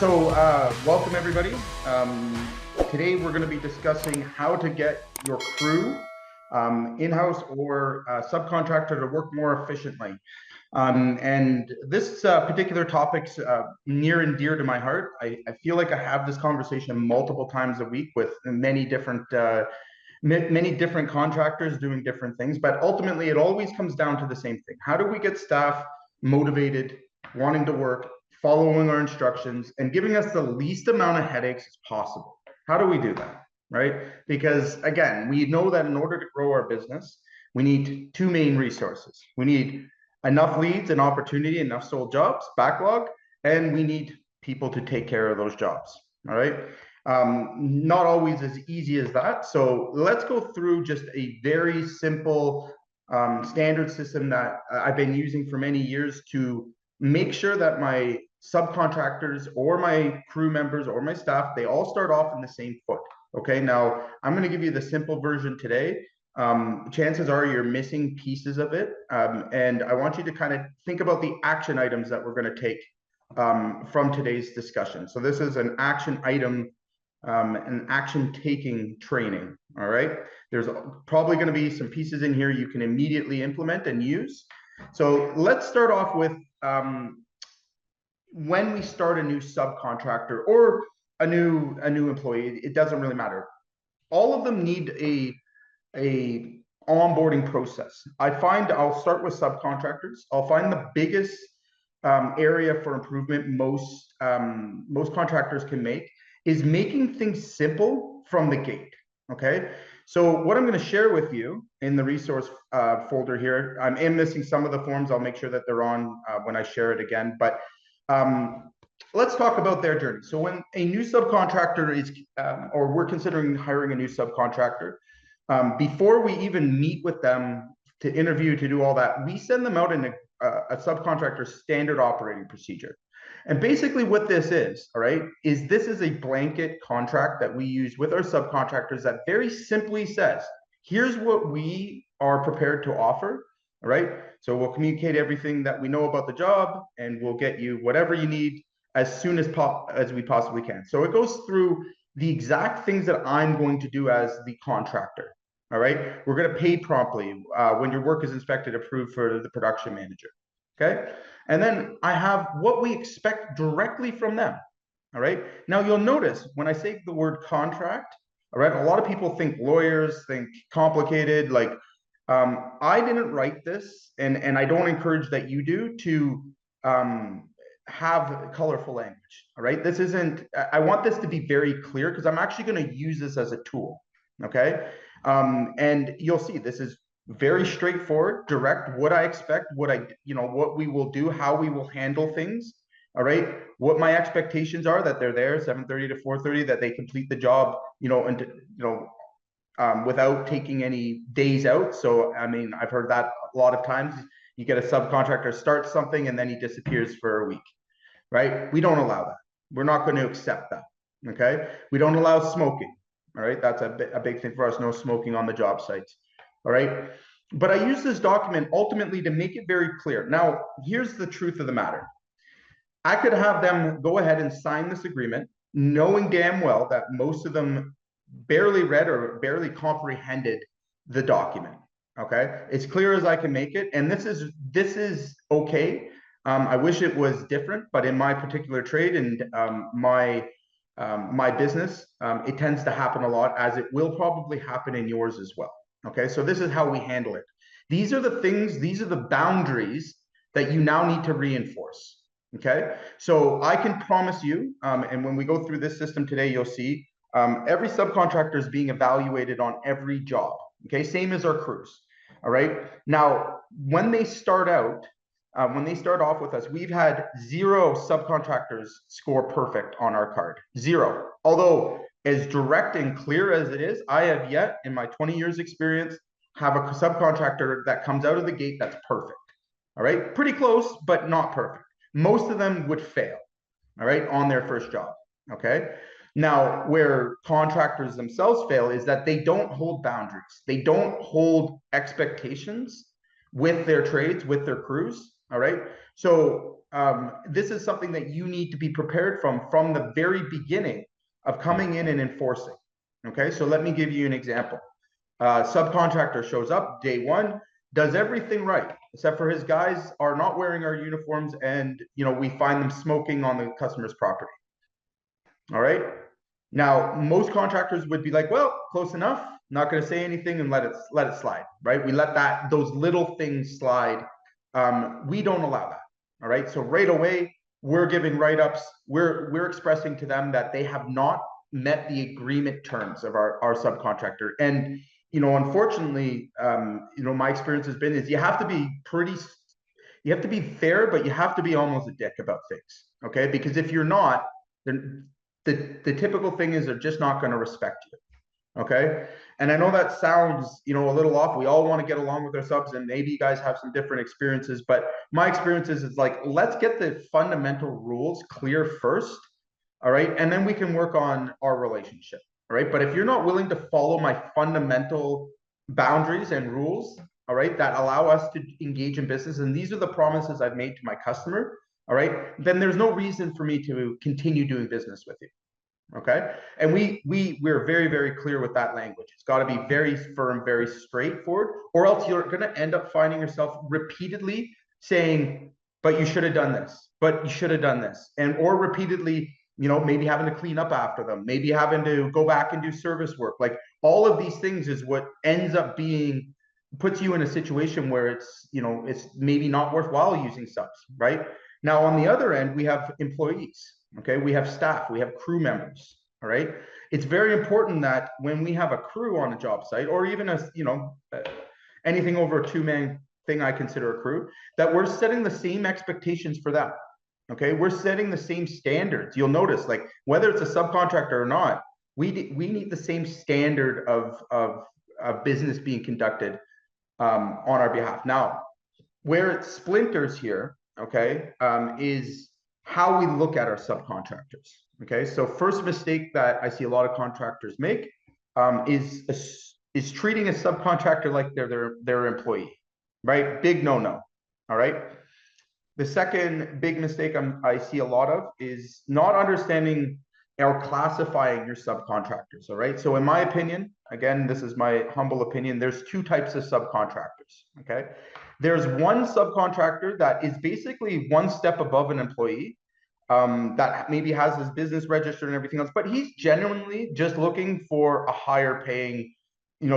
Welcome everybody. Today we're going to be discussing how to get your crew in-house or subcontractor to work more efficiently. And this particular topic's near and dear to my heart. I feel like I have this conversation multiple times a week with many different contractors doing different things, but ultimately it always comes down to the same thing. How do we get staff motivated, wanting to work, following our instructions, and giving us the least amount of headaches as possible? How do we do that, right? Because again, we know that in order to grow our business, we need two main resources. We need enough leads and opportunity, enough sold jobs, backlog, and we need people to take care of those jobs, all right? Not always as easy as that. So let's go through just a very simple standard system that I've been using for many years to make sure that my subcontractors or my crew members or my staff, they all start off in the same foot. Okay, now I'm going to give you the simple version today. Chances are you're missing pieces of it. And I want you to kind of think about the action items that we're going to take from today's discussion. So this is an action item, an action taking training. All right. There's probably going to be some pieces in here you can immediately implement and use. So let's start off with when we start a new subcontractor or a new employee, it doesn't really matter. All of them need a onboarding process. I find I'll start with subcontractors. I'll find the biggest area for improvement most contractors can make is making things simple from the gate. Okay. So what I'm going to share with you in the resource folder here, I am missing some of the forms. I'll make sure that they're on when I share it again. But let's talk about their journey. So when a new subcontractor is, or we're considering hiring a new subcontractor, before we even meet with them to interview, to do all that, we send them out in a subcontractor standard operating procedure. And basically what this is, all right, is this is a blanket contract that we use with our subcontractors that very simply says, here's what we are prepared to offer, all right? So we'll communicate everything that we know about the job and we'll get you whatever you need as soon as we possibly can. So it goes through the exact things that I'm going to do as the contractor, all right? We're going to pay promptly when your work is inspected, approved for the production manager. Okay. And then I have what we expect directly from them. All right. Now you'll notice when I say the word contract, all right, a lot of people think lawyers, think complicated. Like I didn't write this, and I don't encourage that you do, to have colorful language. All right. This isn't, I want this to be very clear because I'm actually going to use this as a tool. Okay. And you'll see this is very straightforward, direct, what I expect, what we will do, how we will handle things. All right. What my expectations are, that they're there 7:30 to 4:30, that they complete the job, without taking any days out. So, I mean, I've heard that a lot of times. You get a subcontractor start something and then he disappears for a week, right? We don't allow that. We're not going to accept that. Okay. We don't allow smoking. All right. That's a big thing for us. No smoking on the job sites. All right. But I use this document ultimately to make it very clear. Now, here's the truth of the matter. I could have them go ahead and sign this agreement, knowing damn well that most of them barely read or barely comprehended the document. Okay. It's clear as I can make it. And this is okay. I wish it was different, but in my particular trade and my business, it tends to happen a lot, as it will probably happen in yours as well. Okay, so this is how we handle it. These are the things, these are the boundaries that you now need to reinforce. Okay, so I can promise you, and when we go through this system today, you'll see every subcontractor is being evaluated on every job. Okay, same as our crews. All right, now when they start out, when they start off with us, we've had 0 subcontractors score perfect on our card. 0. Although as direct and clear as it is, I have yet in my 20 years experience have a subcontractor that comes out of the gate that's perfect. All right. Pretty close, but not perfect. Most of them would fail. All right. On their first job. Okay. Now, where contractors themselves fail is that they don't hold boundaries. They don't hold expectations with their trades, with their crews. All right. So this is something that you need to be prepared from the very beginning of coming in and enforcing. Okay, so let me give you an example. Subcontractor shows up day one, does everything right, except for his guys are not wearing our uniforms, and we find them smoking on the customer's property. All right. Now, most contractors would be like, well, close enough, not going to say anything and let it slide, right? We let those little things slide. We don't allow that. All right. So right away, we're giving write-ups. We're expressing to them that they have not met the agreement terms of our subcontractor. And unfortunately, my experience has been is you have to be fair, but you have to be almost a dick about things. Okay. Because if you're not, then the typical thing is they're just not going to respect you. Okay. And I know that sounds, a little off. We all want to get along with our subs, and maybe you guys have some different experiences, but my experiences is like, let's get the fundamental rules clear first. All right. And then we can work on our relationship. All right. But if you're not willing to follow my fundamental boundaries and rules, all right, that allow us to engage in business, and these are the promises I've made to my customer, all right, then there's no reason for me to continue doing business with you. Okay. And we're very, very clear with that language. It's got to be very firm, very straightforward, or else you're going to end up finding yourself repeatedly saying, but you should have done this, but you should have done this. Or repeatedly, maybe having to clean up after them, maybe having to go back and do service work. Like all of these things is what ends up puts you in a situation where it's maybe not worthwhile using subs, right? Now, on the other end, we have employees. Okay, we have staff, we have crew members. All right, it's very important that when we have a crew on a job site, or even anything over a two-man thing, I consider a crew, that we're setting the same expectations for them. Okay, we're setting the same standards. You'll notice, like whether it's a subcontractor or not, we need the same standard of business being conducted on our behalf. Now, where it splinters here, okay, is how we look at our subcontractors. Okay, so first mistake that I see a lot of contractors make is treating a subcontractor like they're their employee, right? Big no-no. All right. The second big mistake I see a lot of is not understanding or classifying your subcontractors. All right. So in my opinion, again, this is my humble opinion, there's two types of subcontractors. Okay. There's one subcontractor that is basically one step above an employee, that maybe has his business registered and everything else, but he's genuinely just looking for a higher paying,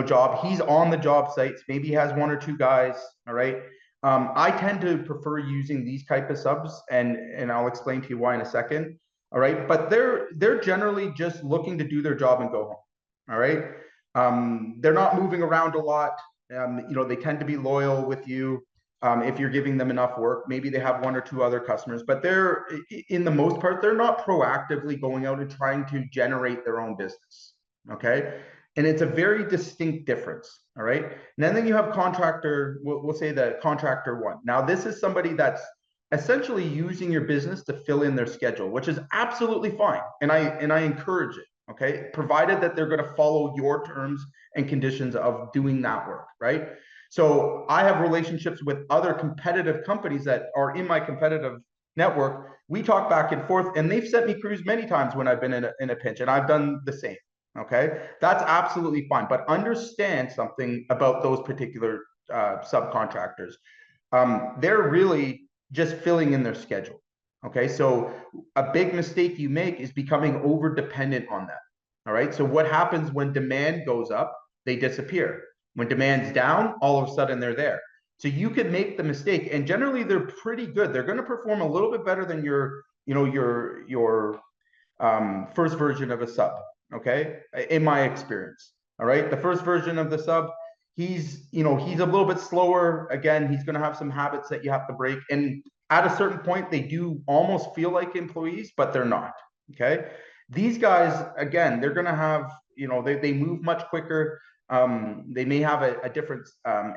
job. He's on the job sites. Maybe he has one or two guys. All right. I tend to prefer using these type of subs, and I'll explain to you why in a second. All right. But they're generally just looking to do their job and go home. All right. They're not moving around a lot. They tend to be loyal with you. If you're giving them enough work, maybe they have one or two other customers, but they're, in the most part, they're not proactively going out and trying to generate their own business. Okay. And it's a very distinct difference. All right. And then you have contractor, we'll say the contractor one. Now, this is somebody that's essentially using your business to fill in their schedule, which is absolutely fine. And I encourage it. Okay. Provided that they're going to follow your terms and conditions of doing that work. Right. So I have relationships with other competitive companies that are in my competitive network. We talk back and forth, and they've sent me crews many times when I've been in a pinch, and I've done the same. Okay, that's absolutely fine. But understand something about those particular subcontractors. They're really just filling in their schedule. Okay, so a big mistake you make is becoming over dependent on that. All right, so what happens when demand goes up? They disappear. When demand's down, all of a sudden they're there. So you could make the mistake, and generally they're pretty good. They're going to perform a little bit better than your first version of a sub. Okay, in my experience. All right, the first version of the sub, he's a little bit slower. Again, he's going to have some habits that you have to break, and at a certain point, they do almost feel like employees, but they're not. Okay, these guys, again, they're going to have, they move much quicker. They may have a different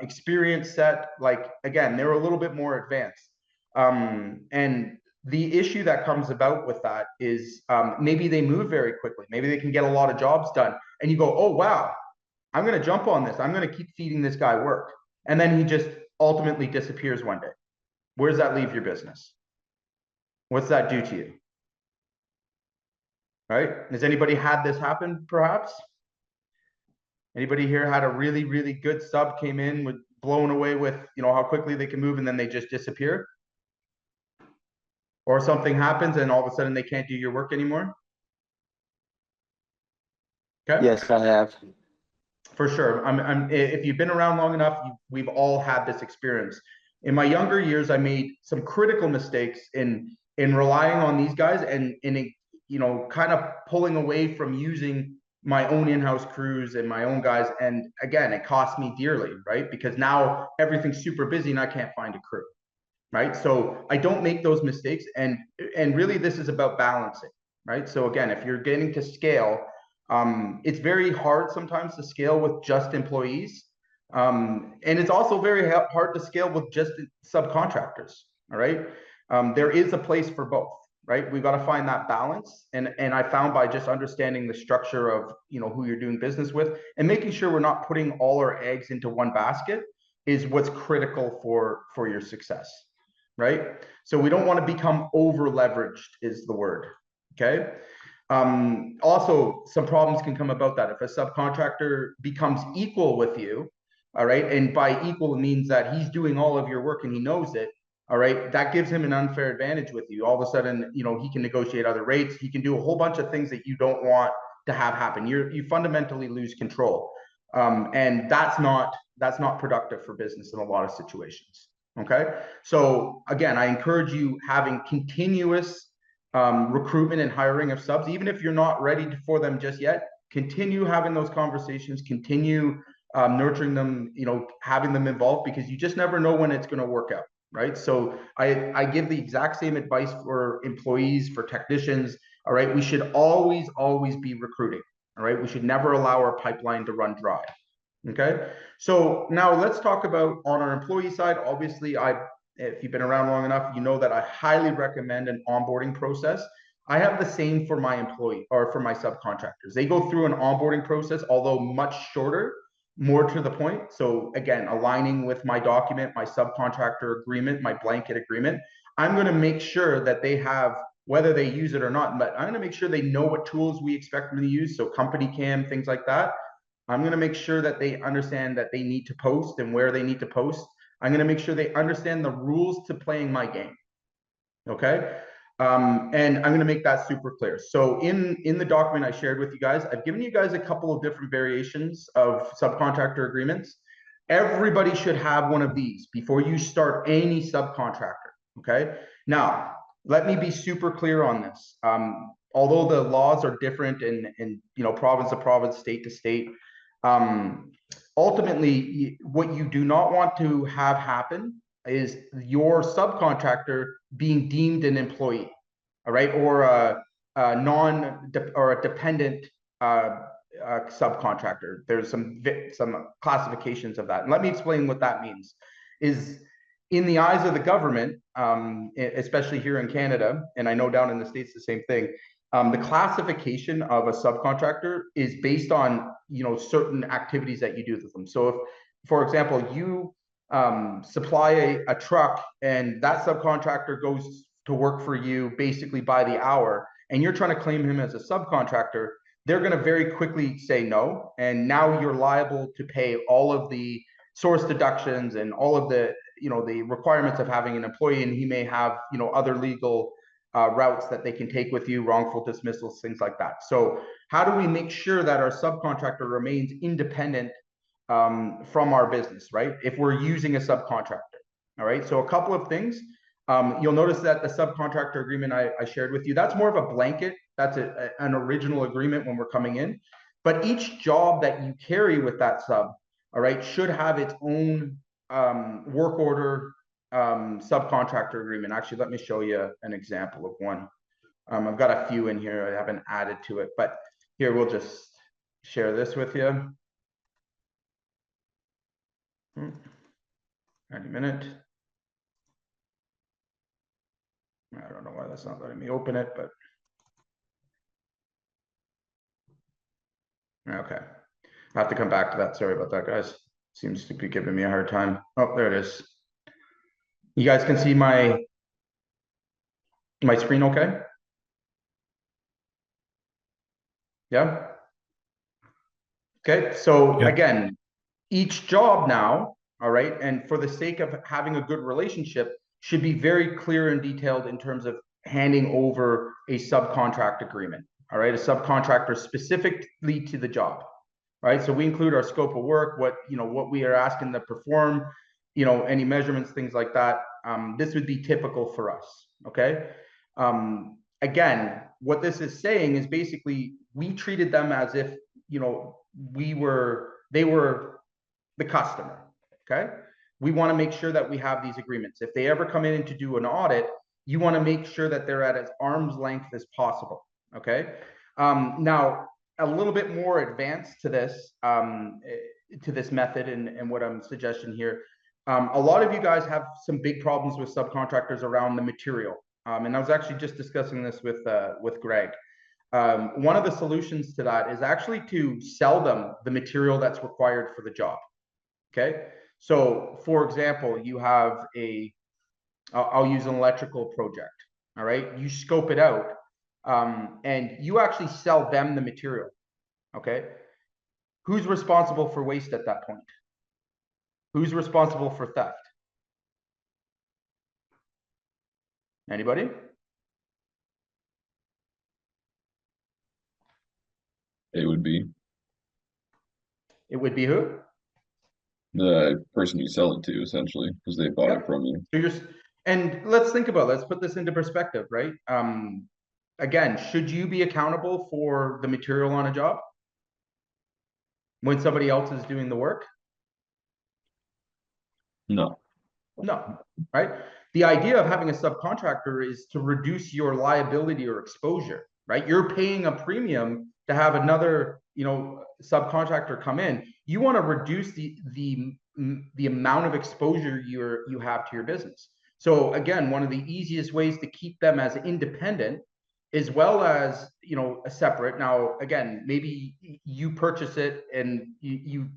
experience set. Like, again, they're a little bit more advanced. And the issue that comes about with that is maybe they move very quickly. Maybe they can get a lot of jobs done. And you go, oh, wow, I'm going to jump on this. I'm going to keep feeding this guy work. And then he just ultimately disappears one day. Where does that leave your business? What's that do to you? Right? Has anybody had this happen, perhaps? Anybody here had a really, really good sub came in with blown away with, how quickly they can move and then they just disappear? Or something happens and all of a sudden they can't do your work anymore? Okay. Yes, I have. For sure. If you've been around long enough, we've all had this experience. In my younger years, I made some critical mistakes in relying on these guys and in kind of pulling away from using my own in-house crews and my own guys. And again, it cost me dearly, right? Because now everything's super busy and I can't find a crew, right? So I don't make those mistakes. And really, this is about balancing, right? So again, if you're getting to scale, it's very hard sometimes to scale with just employees. And it's also very hard to scale with just subcontractors. All right. There is a place for both, right? We've got to find that balance. And I found by just understanding the structure of, who you're doing business with and making sure we're not putting all our eggs into one basket is what's critical for your success, right? So we don't want to become over leveraged is the word. Okay. Also, some problems can come about that if a subcontractor becomes equal with you, all right, and by equal it means that he's doing all of your work and he knows it, all right, that gives him an unfair advantage with you. All of a sudden, he can negotiate other rates, he can do a whole bunch of things that you don't want to have happen. You fundamentally lose control, and that's not productive for business in a lot of situations. Okay, so again, I encourage you having continuous recruitment and hiring of subs, even if you're not ready for them just yet. Continue having those conversations, continue nurturing them, having them involved, because you just never know when it's going to work out, right? So I give the exact same advice for employees, for technicians. All right, we should always be recruiting. All right, we should never allow our pipeline to run dry. Okay, so now let's talk about on our employee side. Obviously, if you've been around long enough, you know that I highly recommend an onboarding process. I have the same for my employee or for my subcontractors. They go through an onboarding process, although much shorter, more to the point. So again, aligning with my document, my subcontractor agreement, my blanket agreement, I'm going to make sure that they have, whether they use it or not, but I'm going to make sure they know what tools we expect them to use. So company cam, things like that. I'm going to make sure that they understand that they need to post and where they need to post. I'm going to make sure they understand the rules to playing my game. Okay. And I'm going to make that super clear. So in the document I shared with you guys, I've given you guys a couple of different variations of subcontractor agreements. Everybody should have one of these before you start any subcontractor. Okay. Now, let me be super clear on this. Although the laws are different in province to province, state to state, ultimately, what you do not want to have happen is your subcontractor being deemed an employee, all right, or a dependent subcontractor. There's some classifications of that, and let me explain what that means. Is in the eyes of the government, especially here in Canada, and I know down in the States the same thing. The classification of a subcontractor is based on certain activities that you do with them. So if, for example, you supply a truck and that subcontractor goes to work for you basically by the hour, and you're trying to claim him as a subcontractor, they're going to very quickly say no, and now you're liable to pay all of the source deductions and all of the the requirements of having an employee, and he may have other legal routes that they can take with you, wrongful dismissals, things like that. So how do we make sure that our subcontractor remains independent from our business, right? If we're using a subcontractor, all right? So a couple of things. You'll notice that the subcontractor agreement I shared with you, that's more of a blanket. That's an original agreement when we're coming in. But each job that you carry with that sub, all right, should have its own work order subcontractor agreement. Actually, let me show you an example of one. I've got a few in here. I haven't added to it, but here we'll just share this with you. 90 minute. I don't know why that's not letting me open it, but okay. I have to come back to that. Sorry about that, guys. Seems to be giving me a hard time. Oh, there it is. You guys can see my My screen okay? Yeah. Okay. So Yeah. again, each job now, all right, and for the sake of having a good relationship, should be very clear and detailed in terms of handing over a subcontract agreement. All right, a subcontractor specifically to the job. Right. So we include our scope of work, what we are asking to perform, any measurements, things like that. This would be typical for us. Okay. Again, what this is saying is basically we treated them as if they were the customer. Okay. We want to make sure that we have these agreements. If they ever come in to do an audit, you want to make sure that they're at as arm's length as possible. Okay. Now, a little bit more advanced to this method and what I'm suggesting here. A lot of you guys have some big problems with subcontractors around the material. And I was actually just discussing this with Greg. One of the solutions to that is actually to sell them the material that's required for the job. Okay. So for example, you have I'll use an electrical project. All right. You scope it out and you actually sell them the material. Okay. Who's responsible for waste at that point? Who's responsible for theft? Anybody? It would be It would be who? the person you sell it to, essentially, because they bought it Yep. from you. So and let's put this into perspective, right? Again, should you be accountable for the material on a job when somebody else is doing the work? No. No, right? The idea of having a subcontractor is to reduce your liability or exposure, right? You're paying a premium to have another, subcontractor come in. You want to reduce the amount of exposure you have to your business. So again, one of the easiest ways to keep them as independent as well as a separate. Now again, maybe you purchase it and you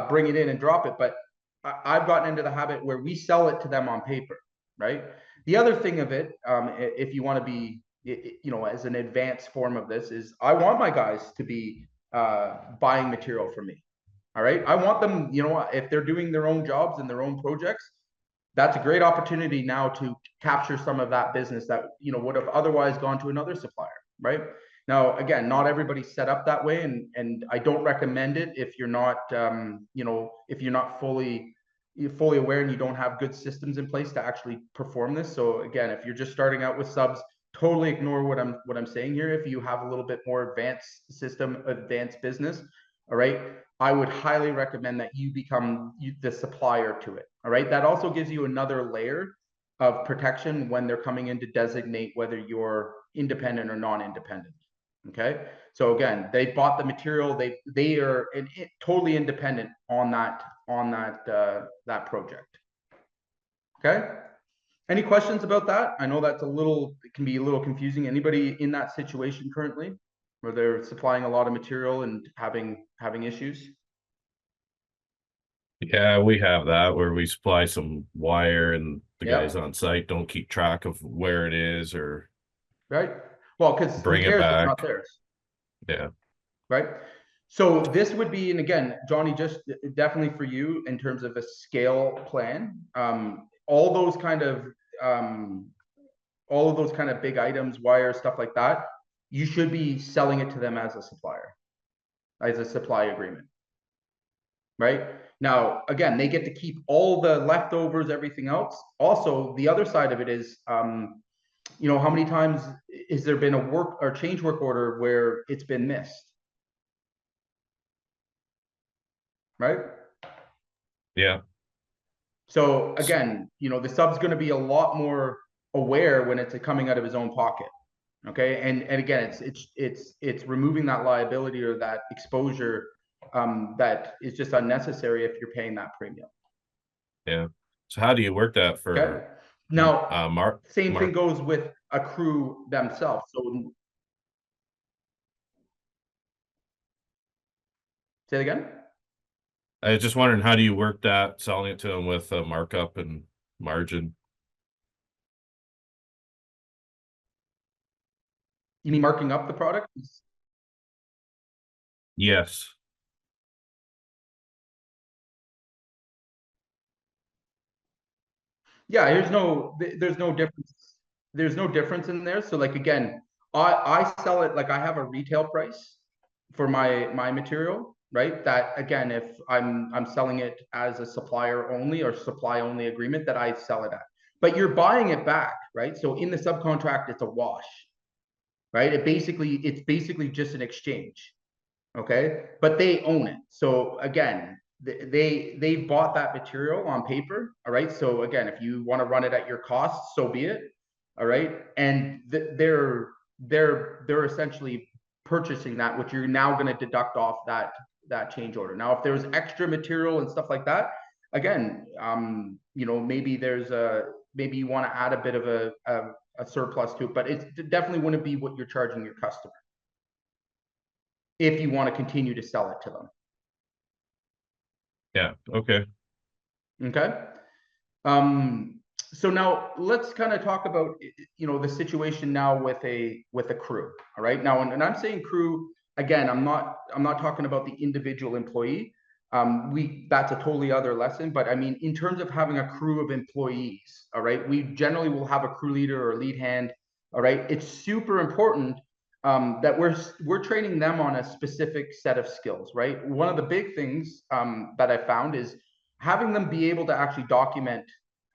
bring it in and drop it, but I've gotten into the habit where we sell it to them on paper, right? The other thing of it, if you want to be, as an advanced form of this, is I want my guys to be buying material from me. All right. I want them, if they're doing their own jobs and their own projects, that's a great opportunity now to capture some of that business that would have otherwise gone to another supplier, right? Now, again, not everybody's set up that way, and I don't recommend it if you're not, if you're not fully aware and you don't have good systems in place to actually perform this. So again, if you're just starting out with subs, totally ignore what I'm saying here. If you have a little bit more advanced business, all right, I would highly recommend that you become the supplier to it. All right. That also gives you another layer of protection when they're coming in to designate whether you're independent or non-independent. Okay. So again, they bought the material. They are totally independent on that project. Okay. Any questions about that? I know it can be a little confusing. Anybody in that situation currently where they're supplying a lot of material and having issues? Yeah, we have that where we supply some wire and the guys Yep. on site don't keep track of where it is or Right. Well, because who bring it cares? It's not back. theirs. Yeah. Right. So this would be, and again, Johnny, just definitely for you in terms of a scale plan. All those kind of big items, wires, stuff like that, you should be selling it to them as a supplier, as a supply agreement. Right. Now, again, they get to keep all the leftovers, everything else. Also, the other side of it is, how many times has there been a work or change work order where it's been missed? Right. Yeah. So again, the sub's going to be a lot more aware when it's coming out of his own pocket. Okay. And again, it's removing that liability or that exposure that is just unnecessary if you're paying that premium. Yeah. So how do you work that Okay. for Now, same thing Mark? goes with a crew themselves. So say it again. I was just wondering, how do you work that, selling it to them with a markup and margin? You mean marking up the product? Yes. Yeah, there's no difference. There's no difference in there. So like again, I sell it like I have a retail price for my material, right? That again, if I'm selling it as a supplier only or supply only agreement that I sell it at. But you're buying it back, right? So in the subcontract, it's a wash, right? It's basically just an exchange. Okay, but they own it. So again, they bought that material on paper. All right, so again, if you want to run it at your cost, so be it. All right, and they're essentially purchasing that, which you're now going to deduct off that change order. Now if there's extra material and stuff like that, again, you know, maybe you want to add a bit of a surplus to it, but it definitely wouldn't be what you're charging your customer if you want to continue to sell it to them. Yeah. Okay. Okay. So now let's kind of talk about, you know, the situation now with a crew. All right. Now, and I'm saying crew again, I'm not talking about the individual employee. That's a totally other lesson, but I mean, in terms of having a crew of employees, all right, we generally will have a crew leader or lead hand. All right. It's super important that we're training them on a specific set of skills, right? One of the big things that I found is having them be able to actually document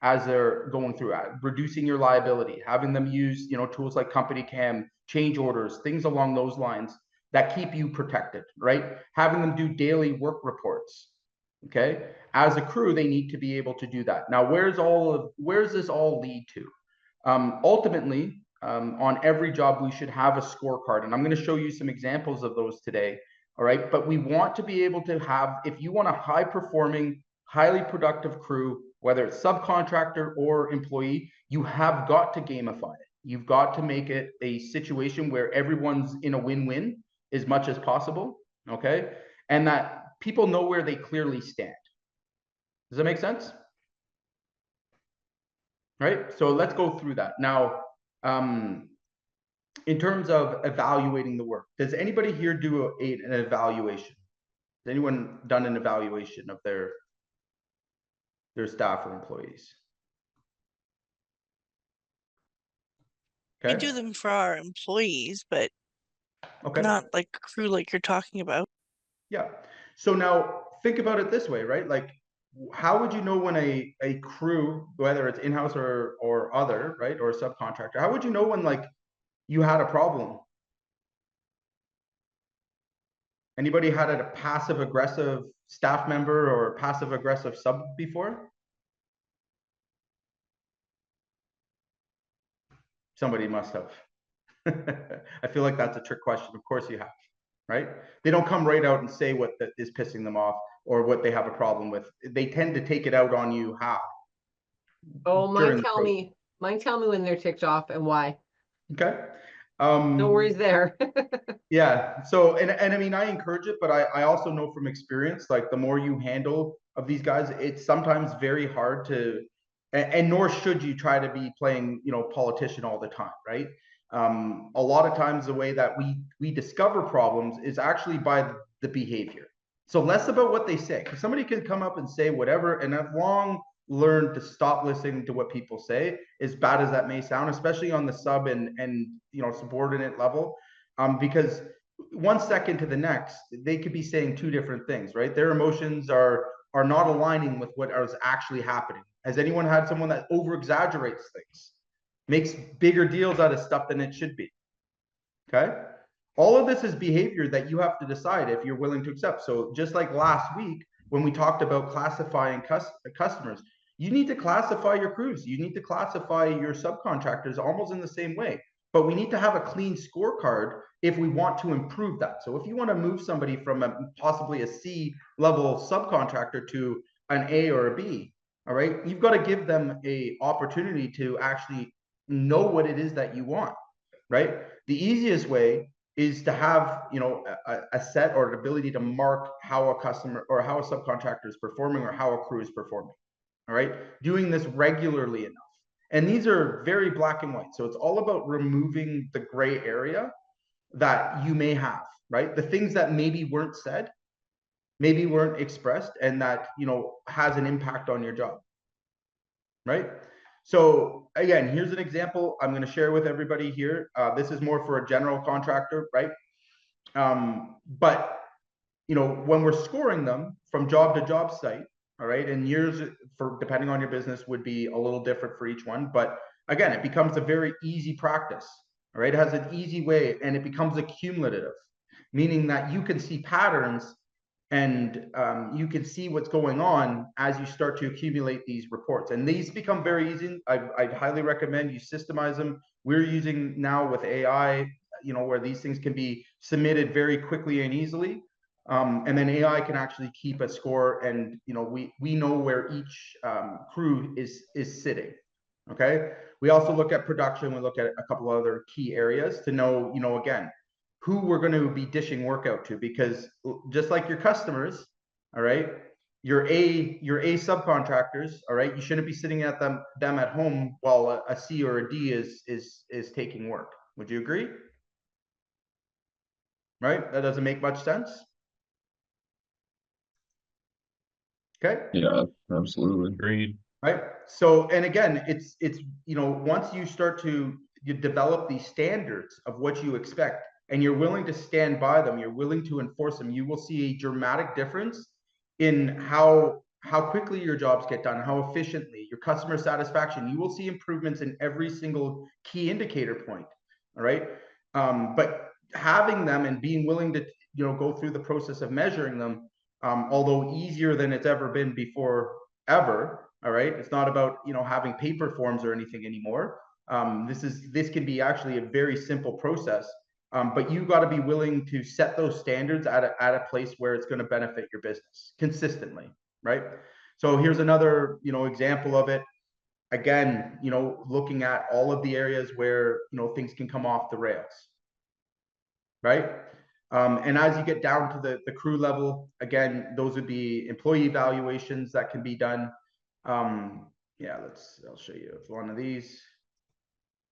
as they're going through it, reducing your liability, having them use, you know, tools like company cam, change orders, things along those lines that keep you protected, right? Having them do daily work reports. Okay. As a crew, they need to be able to do that. Now, where's this all lead to? Ultimately, on every job, we should have a scorecard. And I'm going to show you some examples of those today. All right. But we want to be able to have, if you want a high performing, highly productive crew, whether it's subcontractor or employee, you have got to gamify it. You've got to make it a situation where everyone's in a win-win as much as possible. Okay. And that people know where they clearly stand. Does that make sense? Right. So let's go through that. Now, in terms of evaluating the work, does anybody here do an evaluation? Has anyone done an evaluation of their staff or employees? We Okay. do them for our employees, but Okay. not like a crew like you're talking about. Yeah. So now think about it this way, right? Like, how would you know when a crew, whether it's in-house or other, right, or a subcontractor, how would you know when like you had a problem? Anybody had a passive aggressive staff member or passive aggressive sub before? Somebody must have. I feel like that's a trick question. Of course you have, right? They don't come right out and say what is pissing them off or what they have a problem with. They tend to take it out on you how? Oh, During mine the tell process. me. Mine tell me when they're ticked off and why. Okay. No worries there. Yeah. So, and I mean, I encourage it, but I also know from experience, like the more you handle of these guys, it's sometimes very hard to, and nor should you try to be playing, you know, politician all the time, right? A lot of times the way that we discover problems is actually by the behavior. So less about what they say. Because somebody can come up and say whatever, and I've long learned to stop listening to what people say, as bad as that may sound, especially on the sub and you know subordinate level, because one second to the next, they could be saying two different things, right? Their emotions are not aligning with what is actually happening. Has anyone had someone that over exaggerates things, makes bigger deals out of stuff than it should be? Okay. All of this is behavior that you have to decide if you're willing to accept. So just like last week, when we talked about classifying customers, you need to classify your crews. You need to classify your subcontractors almost in the same way. But we need to have a clean scorecard if we want to improve that. So if you want to move somebody from possibly a C level subcontractor to an A or a B, all right, you've got to give them a opportunity to actually know what it is that you want, right? The easiest way is to have, you know, a set or an ability to mark how a customer or how a subcontractor is performing or how a crew is performing. All right, doing this regularly enough. And these are very black and white. So it's all about removing the gray area that you may have, right? The things that maybe weren't said, maybe weren't expressed, and that, you know, has an impact on your job, right? So again, here's an example I'm going to share with everybody here. This is more for a general contractor, right? But you know, when we're scoring them from job to job site, all right, and years for depending on your business would be a little different for each one, but again, it becomes a very easy practice, all right? It has an easy way, and it becomes accumulative, meaning that you can see patterns, and you can see what's going on as you start to accumulate these reports. And these become very easy. I'd highly recommend you systemize them. We're using now with AI, you know, where these things can be submitted very quickly and easily. And then AI can actually keep a score, and you know, we know where each crew is sitting. Okay. We also look at production. We look at a couple other key areas to know, you know, again, who we're going to be dishing work out to, because just like your customers, all right, your A subcontractors, all right, you shouldn't be sitting at them at home while a C or a D is taking work. Would you agree? Right? That doesn't make much sense. Okay. Yeah, absolutely. Agreed. Right. So, and again, it's, you know, once you start to develop these standards of what you expect, and you're willing to stand by them, you're willing to enforce them, you will see a dramatic difference in how quickly your jobs get done, how efficiently, your customer satisfaction. You will see improvements in every single key indicator point. All right. But having them and being willing to, you know, go through the process of measuring them, although easier than it's ever been before, ever. All right. It's not about, you know, having paper forms or anything anymore. This can be actually a very simple process. But you got to be willing to set those standards at a place where it's going to benefit your business consistently, right? So here's another, you know, example of it. Again, you know, looking at all of the areas where, you know, things can come off the rails, right? And as you get down to the crew level, again, those would be employee evaluations that can be done. Yeah, I'll show you one of these,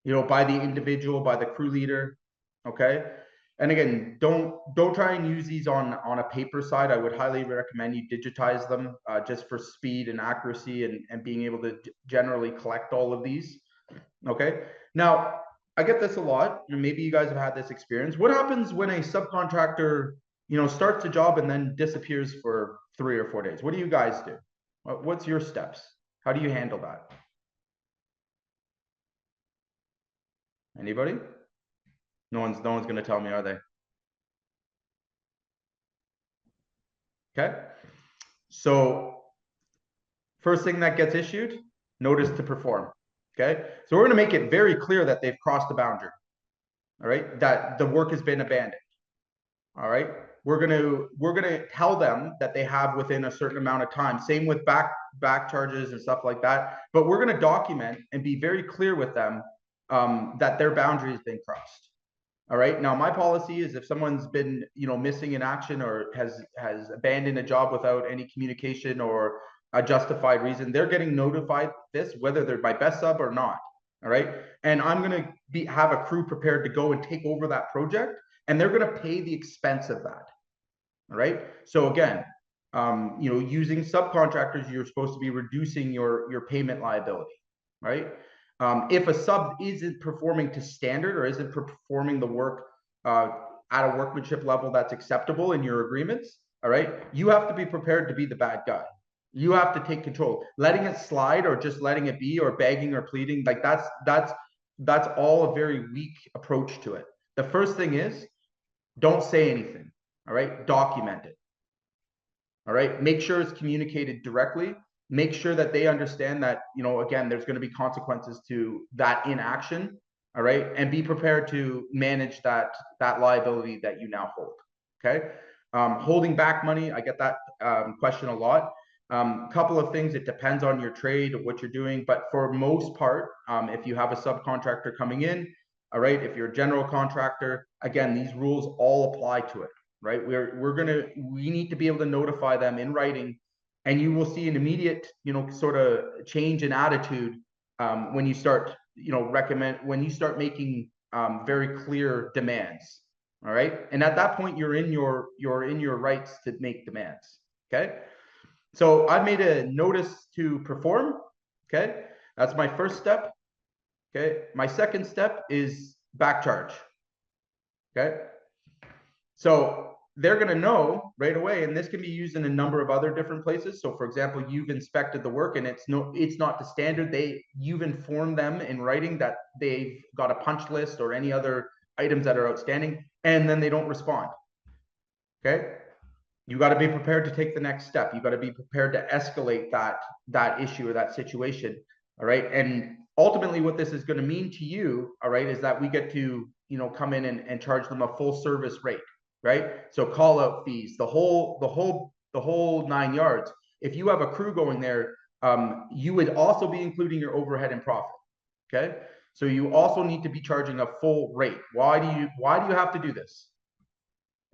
you know, by the individual, by the crew leader. Okay. And again, don't try and use these on a paper side. I would highly recommend you digitize them, just for speed and accuracy, and being able to generally collect all of these. Okay. Now, I get this a lot, and maybe you guys have had this experience. What happens when a subcontractor, you know, starts a job and then disappears for 3 or 4 days? What do you guys do? What's your steps? How do you handle that? Anybody? No one's going to tell me, are they? Okay. So first thing that gets issued, notice to perform. Okay. So we're going to make it very clear that they've crossed the boundary. All right. That the work has been abandoned. All right. We're going to tell them that they have within a certain amount of time. Same with back charges and stuff like that. But we're going to document and be very clear with them, that their boundary has been crossed. All right. Now, my policy is if someone's been, you know, missing in action or has abandoned a job without any communication or a justified reason, they're getting notified this, whether they're my best sub or not. All right. And I'm going to have a crew prepared to go and take over that project, and they're going to pay the expense of that. All right. So again, you know, using subcontractors, you're supposed to be reducing your payment liability, right? If a sub isn't performing to standard or isn't performing the work at a workmanship level that's acceptable in your agreements, all right, you have to be prepared to be the bad guy. You have to take control. Letting it slide or just letting it be or begging or pleading, like that's all a very weak approach to it. The first thing is, don't say anything. All right, document it. All right, make sure it's communicated directly. Make sure that they understand that, you know, again, there's going to be consequences to that inaction. All right, and be prepared to manage that liability that you now hold. Okay. Holding back money, I get that question a lot. Couple of things, it depends on your trade or what you're doing, but for most part, if you have a subcontractor coming in, all right, if you're a general contractor, again, these rules all apply to it, right? We need to be able to notify them in writing, and you will see an immediate, you know, sort of change in attitude when you start, you know, when you start making very clear demands. All right. And at that point, you're in your rights to make demands. Okay. So I made a notice to perform. Okay. That's my first step. Okay. My second step is back charge. Okay. So they're going to know right away, and this can be used in a number of other different places. So for example, you've inspected the work and it's not the standard. You've informed them in writing that they've got a punch list or any other items that are outstanding, and then they don't respond. Okay. You got to be prepared to take the next step. You got to be prepared to escalate that issue or that situation. All right. And ultimately what this is going to mean to you, all right, is that we get to, come in and charge them a full service rate, right? So call out fees, the whole 9 yards. If you have a crew going there, you would also be including your overhead and profit. Okay. So you also need to be charging a full rate. Why do you have to do this?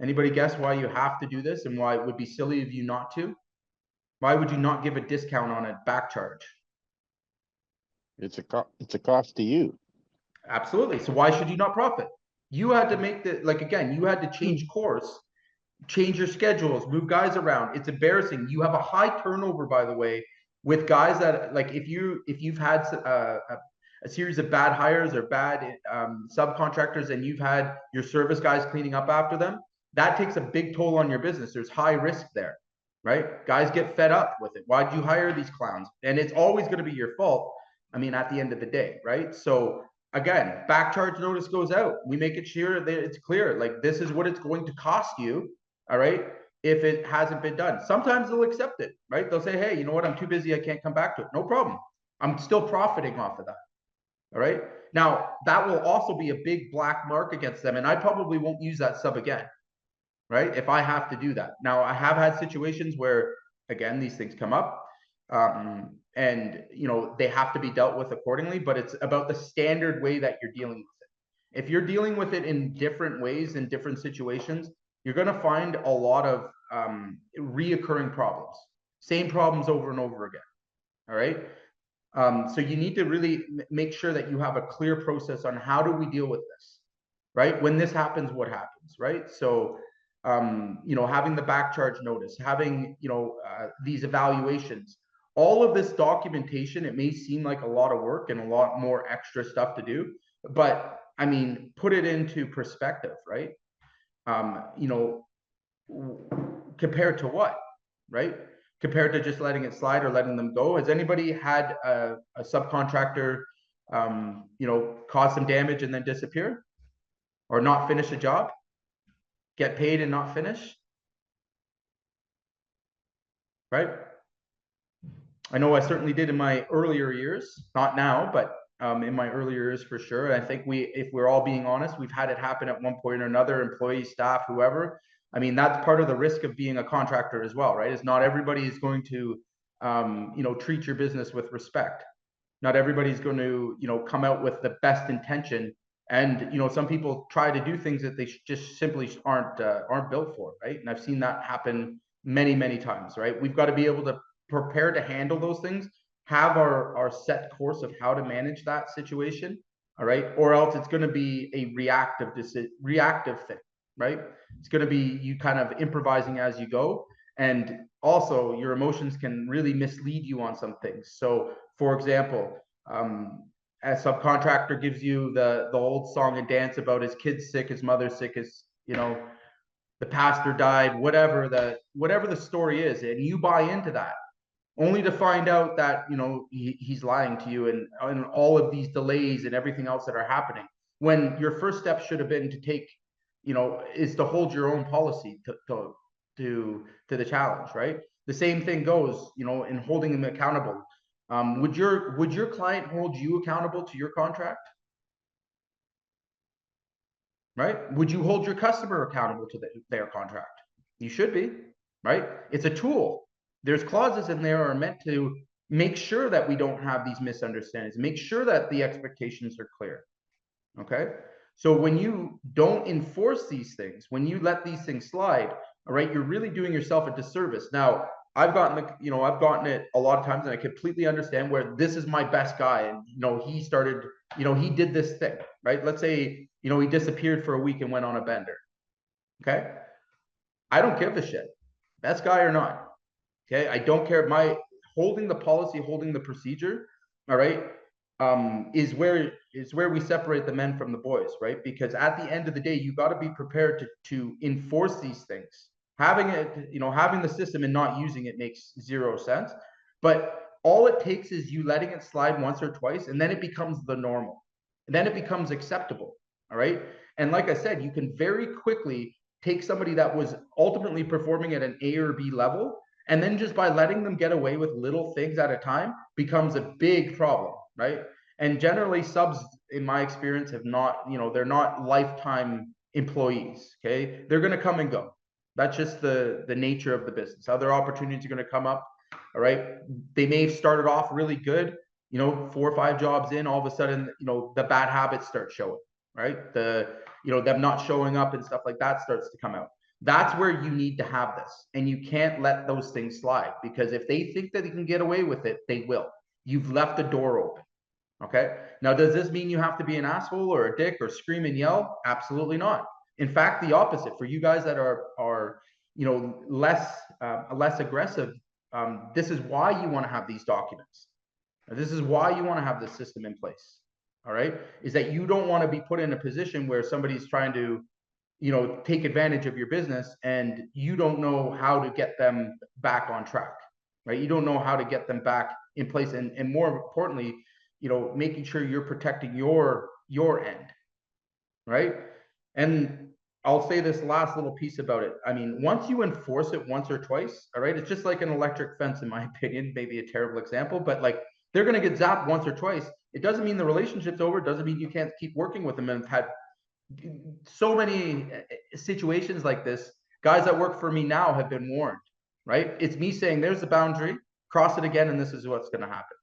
Anybody guess why you have to do this and why it would be silly of you not to? Why would you not give a discount on a back charge? It's a cost to you. Absolutely. So why should you not profit? You had to make you had to change course, change your schedules, move guys around. It's embarrassing. You have a high turnover, by the way, with guys that if you've had a series of bad hires or bad subcontractors and you've had your service guys cleaning up after them, that takes a big toll on your business. There's high risk there, right? Guys get fed up with it. Why'd you hire these clowns? And it's always going to be your fault. I mean, at the end of the day, right? So again, back charge notice goes out. We make it sure that it's clear, like this is what it's going to cost you, all right, if it hasn't been done. Sometimes they'll accept it, right? They'll say, hey, you know what? I'm too busy. I can't come back to it. No problem. I'm still profiting off of that. All right. Now, that will also be a big black mark against them. And I probably won't use that sub again, right? If I have to do that. Now, I have had situations where, again, these things come up and, they have to be dealt with accordingly, but it's about the standard way that you're dealing with it. If you're dealing with it in different ways, in different situations, you're going to find a lot of reoccurring problems, same problems over and over again. All right. So you need to really make sure that you have a clear process on how do we deal with this, right? When this happens, what happens, right? So, having the back charge notice, having, these evaluations, all of this documentation, it may seem like a lot of work and a lot more extra stuff to do, but I mean, put it into perspective, right? Compared to what, right? Compared to just letting it slide or letting them go. Has anybody had a subcontractor, cause some damage and then disappear or not finish a job, get paid and not finish? Right? I know I certainly did in my earlier years, not now, but in my earlier years for sure. I think if we're all being honest, we've had it happen at one point or another, employees, staff, whoever. I mean, that's part of the risk of being a contractor as well, right? Is not everybody is going to, treat your business with respect. Not everybody's going to, come out with the best intention. And, some people try to do things that they just simply aren't built for, right? And I've seen that happen many, many times, right? We've got to be able to prepare to handle those things, have our set course of how to manage that situation, all right? Or else it's going to be a reactive thing, right? It's going to be you kind of improvising as you go. And also your emotions can really mislead you on some things. So for example, a subcontractor gives you the old song and dance about his kid's sick, his mother's sick, his, the pastor died, whatever the story is, and you buy into that, only to find out that, he's lying to you and all of these delays and everything else that are happening. When your first step should have been to take, is to hold your own policy to the challenge, right? The same thing goes, in holding them accountable. Would your client hold you accountable to your contract? Right? Would you hold your customer accountable to their contract? You should be, right? It's a tool. There's clauses in there are meant to make sure that we don't have these misunderstandings, make sure that the expectations are clear. Okay. So when you don't enforce these things, when you let these things slide, all right, you're really doing yourself a disservice. Now, I've gotten it a lot of times, and I completely understand where this is my best guy, and he started, he did this thing, right? Let's say, he disappeared for a week and went on a bender, Okay. I don't give a shit. Best guy or not. Okay. I don't care. My holding the policy, holding the procedure. All right. Is where we separate the men from the boys, right? Because at the end of the day, you got to be prepared to enforce these things. Having it, having the system and not using it makes zero sense. But all it takes is you letting it slide once or twice, and then it becomes the normal. And then it becomes acceptable. All right. And like I said, you can very quickly take somebody that was ultimately performing at an A or B level, and then just by letting them get away with little things at a time becomes a big problem, right? And generally subs, in my experience, have not, they're not lifetime employees, okay? They're going to come and go. That's just the nature of the business. Other opportunities are going to come up, all right? They may have started off really good, 4 or 5 jobs in, all of a sudden, the bad habits start showing, right? Them not showing up and stuff like that starts to come out. That's where you need to have this. And you can't let those things slide, because if they think that they can get away with it, they will. You've left the door open. Okay. Now, does this mean you have to be an asshole or a dick or scream and yell? Absolutely not. In fact, the opposite. For you guys that are less aggressive, this is why you want to have these documents. This is why you want to have this system in place. All right. Is that you don't want to be put in a position where somebody's trying to, take advantage of your business and you don't know how to get them back on track, right? You don't know how to get them back in place. And more importantly, making sure you're protecting your end, right? And I'll say this last little piece about it. I mean, once you enforce it once or twice, all right, it's just like an electric fence, in my opinion, maybe a terrible example, but like they're going to get zapped once or twice. It doesn't mean the relationship's over. It doesn't mean you can't keep working with them. And I've had so many situations like this. Guys that work for me now have been warned, right? It's me saying, there's the boundary, cross it again, and this is what's going to happen,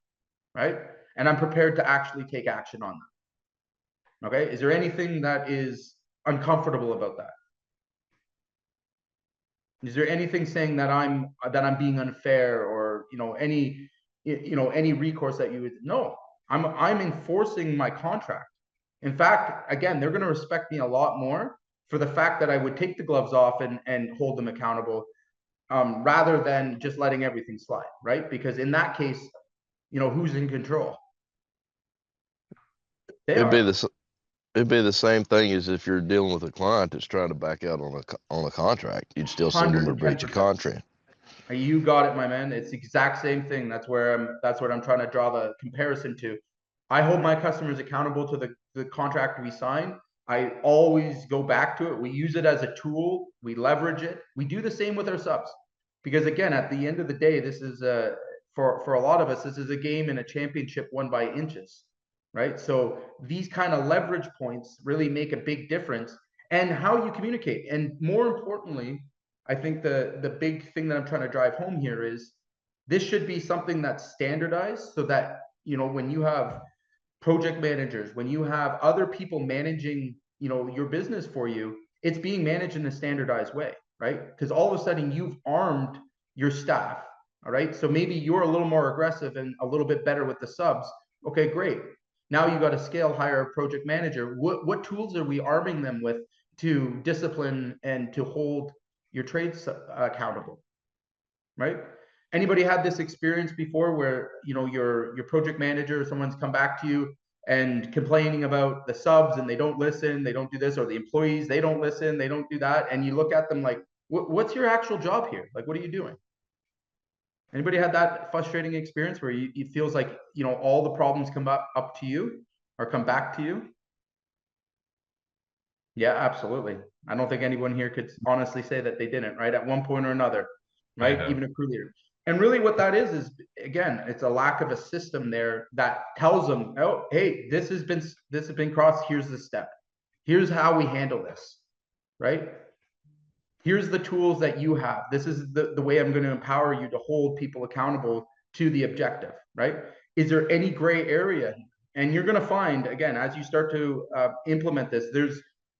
right? And I'm prepared to actually take action on that. Okay. Is there anything that is uncomfortable about that? Is there anything saying that I'm being unfair, or any recourse that you would? No, I'm enforcing my contract. In fact, again, they're going to respect me a lot more for the fact that I would take the gloves off and hold them accountable, rather than just letting everything slide, right? Because in that case, who's in control? They It'd be are. it'd be the same thing as if you're dealing with a client that's trying to back out on a contract. You'd still send them a breach of 110%. contract. You got it, my man. It's the exact same thing. That's what I'm trying to draw the comparison to. I hold my customers accountable to the contract we sign. I always go back to it. We use it as a tool. We leverage it. We do the same with our subs, because again, at the end of the day, this is for a lot of us, this is a game and a championship won by inches, right? So these kind of leverage points really make a big difference, and how you communicate. And more importantly, I think the big thing that I'm trying to drive home here is this should be something that's standardized, so that, when you have project managers, when you have other people managing, your business for you, it's being managed in a standardized way, right? Because all of a sudden you've armed your staff. All right. So maybe you're a little more aggressive and a little bit better with the subs. Okay, great. Now you got to scale, hire a project manager. What tools are we arming them with to discipline and to hold your trades accountable, right? Anybody had this experience before where, your project manager or someone's come back to you and complaining about the subs, and they don't listen, they don't do this, or the employees, they don't listen, they don't do that, and you look at them like, what's your actual job here? Like, what are you doing? Anybody had that frustrating experience where it feels like, all the problems come up to you or come back to you? Yeah, absolutely. I don't think anyone here could honestly say that they didn't, right? At one point or another, right? have. Even a crew leader. And really what that is again, it's a lack of a system there that tells them, oh, hey, this has been crossed. Here's the step. Here's how we handle this, right? Here's the tools that you have. This is the way I'm going to empower you to hold people accountable to the objective, right? Is there any gray area? And you're going to find, again, as you start to implement this,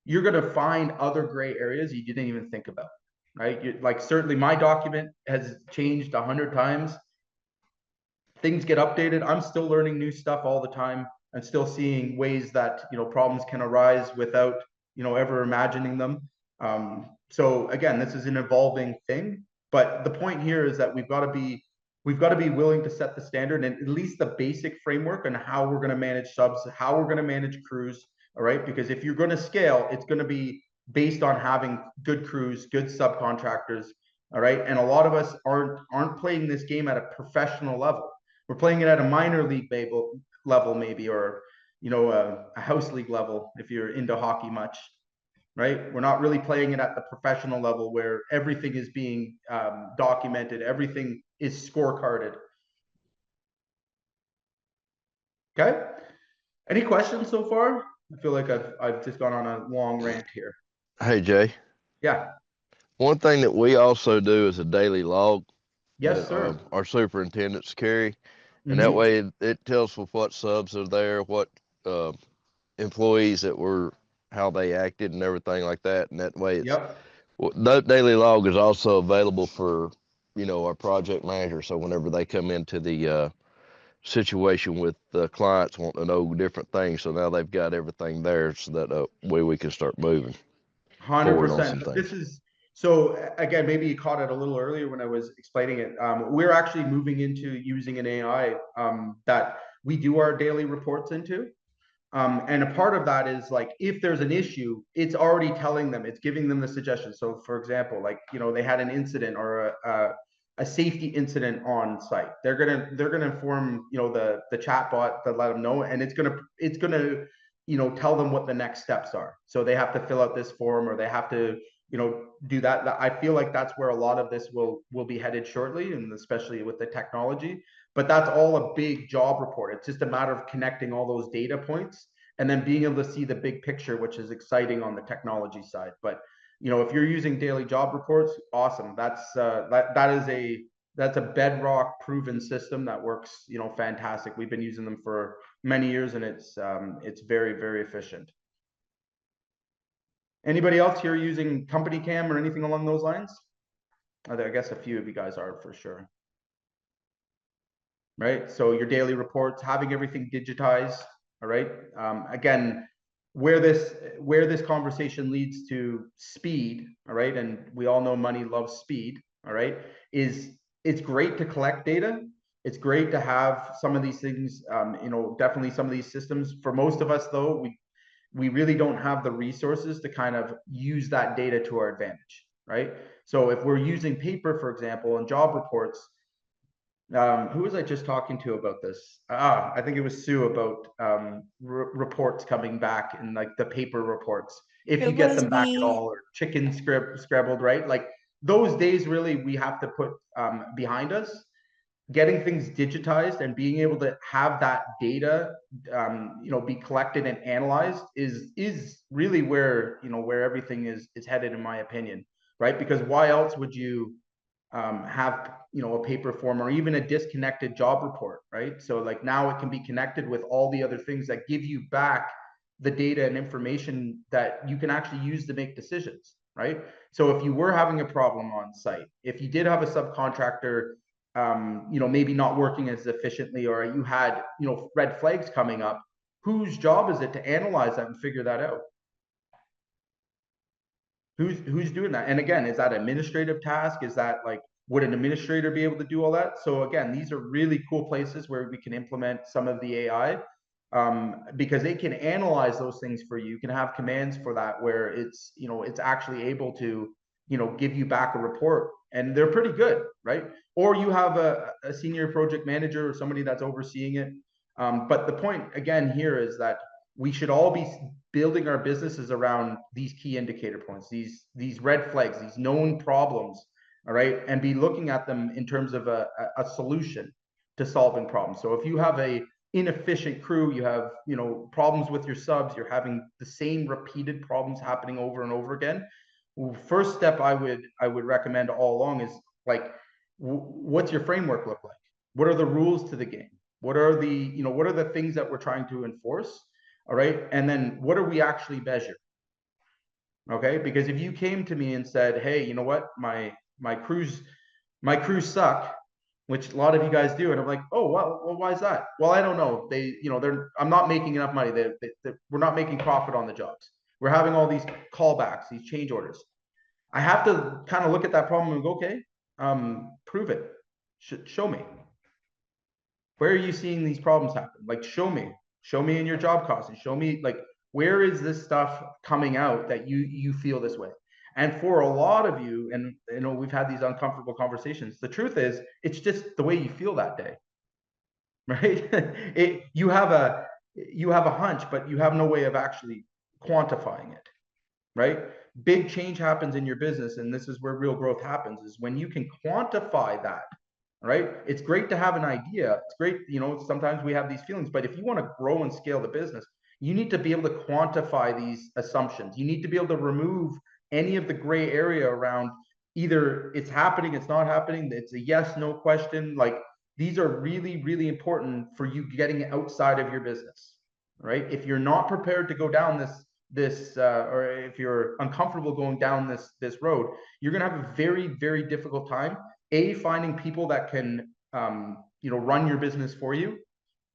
you're going to find other gray areas you didn't even think about, right? Like, certainly my document has changed 100 times. Things get updated. I'm still learning new stuff all the time. I'm still seeing ways that, problems can arise without, ever imagining them. So again, this is an evolving thing, but the point here is that we've got to be willing to set the standard and at least the basic framework on how we're going to manage subs, how we're going to manage crews. All right, because if you're going to scale, it's going to be based on having good crews, good subcontractors. All right, and a lot of us aren't playing this game at a professional level. We're playing it at a minor league level maybe, or a house league level if you're into hockey much. Right, we're not really playing it at the professional level where everything is being documented, everything is scorecarded. Okay, any questions so far? I feel like I've just gone on a long rant here. Hey, Jay, Yeah. one thing that we also do is a daily log. Yes, that, sir. Our superintendents carry. And that way it tells with what subs are there, what employees that were, how they acted and everything like that. And that way it's, that daily log is also available for, our project manager. So whenever they come into the situation with the clients wanting to know different things, so now they've got everything there so that way we can start moving. 100%. This is, so again, maybe you caught it a little earlier when I was explaining it. We're actually moving into using an AI that we do our daily reports into. And a part of that is like, if there's an issue, it's already telling them, it's giving them the suggestion. So for example, like, they had an incident or a safety incident on site. They're gonna inform, the chatbot to let them know, and it's gonna tell them what the next steps are. So they have to fill out this form, or they have to, do that. I feel like that's where a lot of this will be headed shortly, and especially with the technology. But that's all a big job report. It's just a matter of connecting all those data points and then being able to see the big picture, which is exciting on the technology side. But if you're using daily job reports, awesome. That's a bedrock proven system that works, fantastic. We've been using them for many years, and it's very, very efficient. Anybody else here using Company Cam or anything along those lines? I guess a few of you guys are for sure. Right, so your daily reports, having everything digitized. All right, again, where this conversation leads to speed, all right, and we all know money loves speed, all right, is it's great to collect data. It's great to have some of these things, definitely some of these systems. For most of us though, we really don't have the resources to kind of use that data to our advantage, right? So if we're using paper, for example, and job reports, who was I just talking to about this? I think it was Sue about reports coming back in like the paper reports, if you get them back at all, or chicken scrabbled, right? Like those days really we have to put behind us. Getting things digitized and being able to have that data be collected and analyzed is really where where everything is headed, in my opinion, right? Because why else would you have a paper form or even a disconnected job report, right? So like now it can be connected with all the other things that give you back the data and information that you can actually use to make decisions, right? So if you were having a problem on site, if you did have a subcontractor maybe not working as efficiently, or you had red flags coming up, whose job is it to analyze that and figure that out? Who's doing that? And again, is that an administrative task? Is that like, would an administrator be able to do all that? So again, these are really cool places where we can implement some of the AI, because they can analyze those things for you. You can have commands for that where it's it's actually able to give you back a report, and they're pretty good, right? Or you have a senior project manager or somebody that's overseeing it. But the point again here is that we should all be building our businesses around these key indicator points, these red flags, these known problems, all right, and be looking at them in terms of a solution to solving problems. So if you have a inefficient crew, you have problems with your subs, you're having the same repeated problems happening over and over again. First step I would recommend all along is like, what's your framework look like? What are the rules to the game? What are the things that we're trying to enforce? All right, and then what are we actually measuring? Okay, because if you came to me and said, hey, you know what, my crews suck, which a lot of you guys do, and I'm like, oh well, why is that? Well, I don't know, I'm not making enough money, we're not making profit on the jobs, we're having all these callbacks, these change orders. I have to kind of look at that problem and go, okay, prove it. Show me. Where are you seeing these problems happen? Like, show me in your job costing, show me, like, where is this stuff coming out that you feel this way? And for a lot of you, and you know, we've had these uncomfortable conversations. The truth is, it's just the way you feel that day, right? You have a hunch, but you have no way of actually quantifying it, right? Big change happens in your business, and this is where real growth happens, is when you can quantify that, right? It's great to have an idea. It's great, you know, sometimes we have these feelings, but if you want to grow and scale the business, you need to be able to quantify these assumptions. You need to be able to remove any of the gray area around either it's happening, it's not happening, it's a yes, no question. Like, these are really, really important for you getting outside of your business, right? If you're not prepared to go down this or if you're uncomfortable going down this road, you're going to have a very, very difficult time finding people that can you know, run your business for you.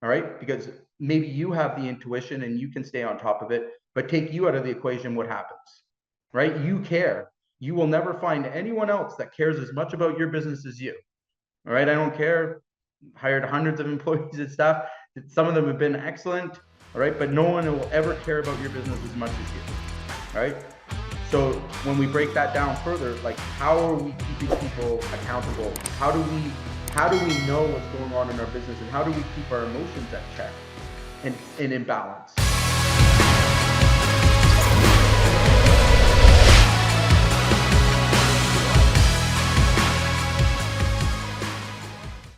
All right, because maybe you have the intuition and you can stay on top of it, but take you out of the equation, what happens, right? You care. You will never find anyone else that cares as much about your business as you. All right, I don't care. Hired hundreds of employees and stuff. Some of them have been excellent. All right, but no one will ever care about your business as much as you. All right. So when we break that down further, like, how are we keeping people accountable? How do we know what's going on in our business, and how do we keep our emotions at check and in balance?